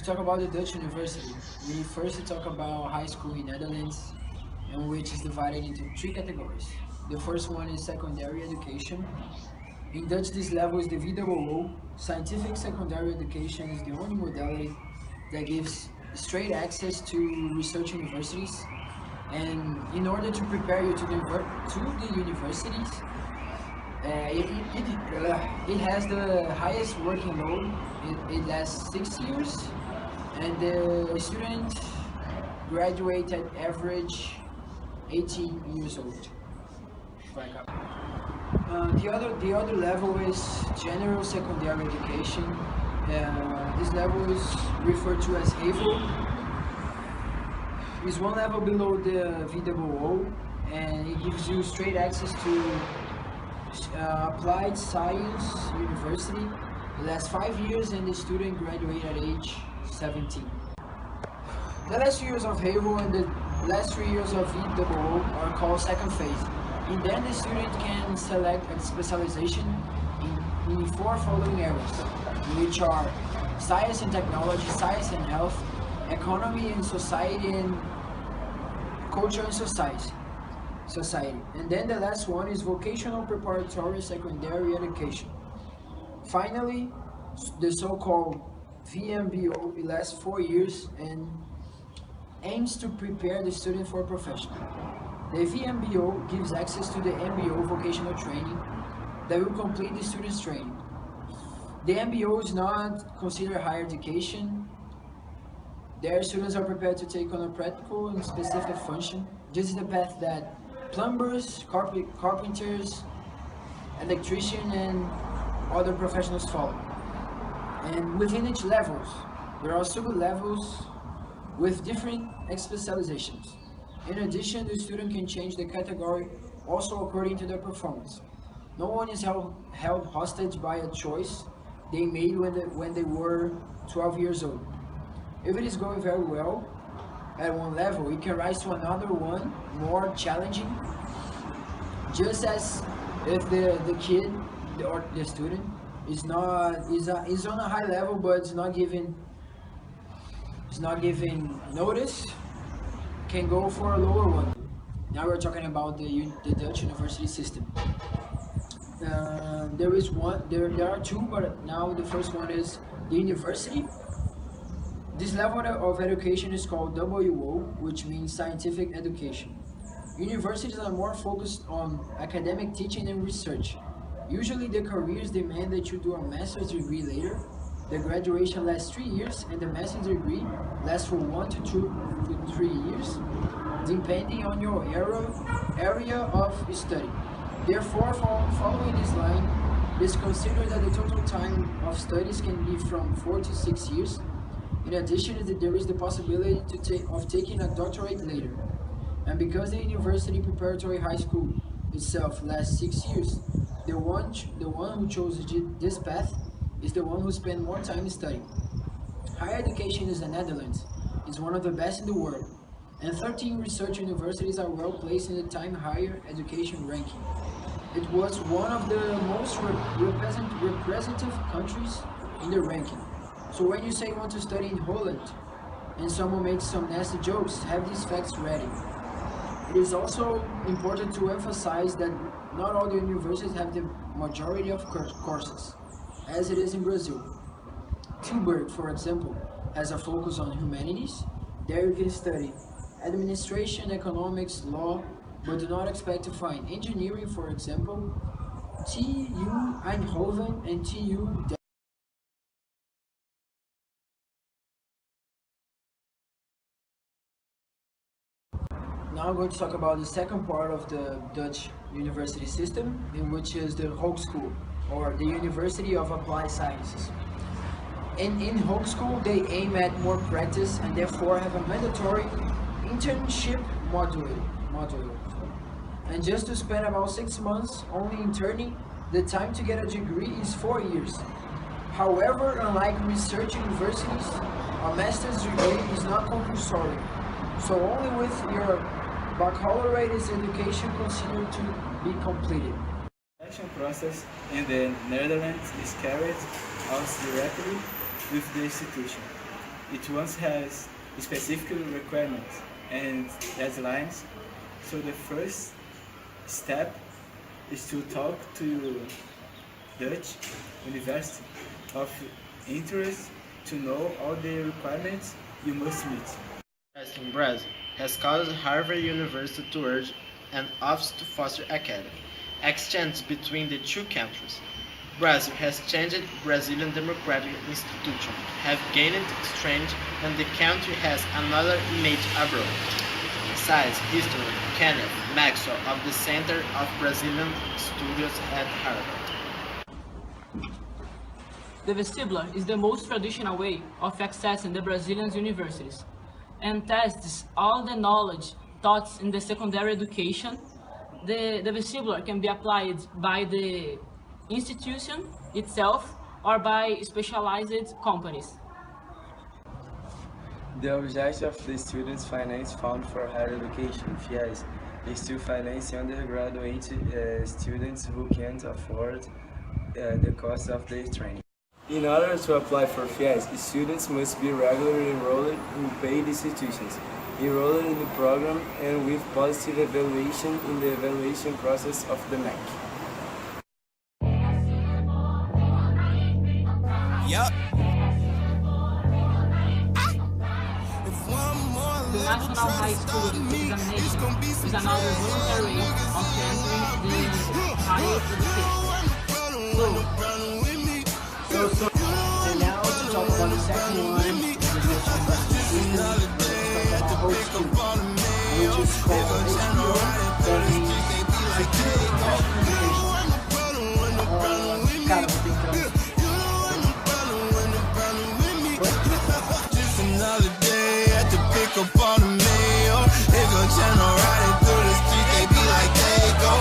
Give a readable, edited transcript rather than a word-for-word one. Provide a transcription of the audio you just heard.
talk about the Dutch university, we first talk about high school in Netherlands, and which is divided into three categories. The first one is secondary education. In Dutch, this level is the VWO. Scientific secondary education is the only modality that gives straight access to research universities. And in order to prepare you to the universities, it has the highest working load. It lasts 6 years, and the student graduate at average 18 years old. The other level is general secondary education. This level is referred to as HAVO. It's one level below the VWO, and it gives you straight access to applied science university. It lasts 5 years, and the student graduate at age 17. The last 2 years of HAVO and the last 3 years of VWO are called second phase. And then the student can select a specialization in four following areas, which are science and technology, science and health, economy and society, and culture and society. And then the last one is vocational preparatory secondary education. Finally, the so-called VMBO, it lasts 4 years and aims to prepare the student for a profession. The VMBO gives access to the MBO vocational training that will complete the student's training. The MBO is not considered higher education. Their students are prepared to take on a practical and specific function. This is the path that plumbers, carpenters, electricians, and other professionals follow. And within each levels, there are sub-levels with different specializations. In addition, the student can change the category also according to their performance. No one is held hostage by a choice they made when they were 12 years old. If it is going very well at one level, it can rise to another one more challenging, just as if the kid or the student is on a high level but is not giving notice, can go for a lower one. Now we're talking about the Dutch university system. There are two, but now the first one is the university. This level of education is called WO, which means scientific education. Universities are more focused on academic teaching and research. Usually the careers demand that you do a master's degree later. The graduation lasts 3 years, and the master's degree lasts for 1 to 3 years, depending on your area of study. Therefore, following this line, it is considered that the total time of studies can be from 4 to 6 years. In addition, there is the possibility of taking a doctorate later. And because the university preparatory high school itself lasts 6 years, the one who chose this path is the one who spent more time studying. Higher education in the Netherlands is one of the best in the world, and 13 research universities are well placed in the Time Higher Education ranking. It was one of the most representative countries in the ranking. So when you say you want to study in Holland, and someone makes some nasty jokes, have these facts ready. It is also important to emphasize that not all the universities have the majority of courses, as it is in Brazil. Tilburg, for example, has a focus on humanities. There you can study administration, economics, law, but do not expect to find engineering, for example. TU Eindhoven and TU. Now I'm going to talk about the second part of the Dutch university system, in which is the Hogeschool, or the University of Applied Sciences. In Hogeschool, they aim at more practice and therefore have a mandatory internship module. And just to spend about 6 months only interning, the time to get a degree is 4 years. However, unlike research universities, a master's degree is not compulsory. So only with your baccalaureate is education considered to be completed. The selection process in the Netherlands is carried out directly with the institution. It once has specific requirements and deadlines. So the first step is to talk to Dutch University of interest to know all the requirements you must meet. In Brazil has caused Harvard University to urge an office to foster academic exchange between the two countries. Brazil has changed Brazilian democratic institutions, have gained strength, and the country has another image abroad. Besides history, Kenneth Maxwell of the Center of Brazilian Studies at Harvard. The vestibular is the most traditional way of accessing the Brazilian universities and tests all the knowledge taught in the secondary education. The vestibular can be applied by the institution itself or by specialized companies. The objective of the Students' Finance Fund for Higher Education (FIES) is to finance undergraduate students who can't afford the cost of their training. In order to apply for FIES, students must be regularly enrolled in paid institutions, enrolled in the program, and with positive evaluation in the evaluation process of the MEC. Yup. The National High School Examination is another voluntary way of entering the higher education. So now to talk about the second one, which is called HBO, that means cara, vou tentar. Just another day at the pickup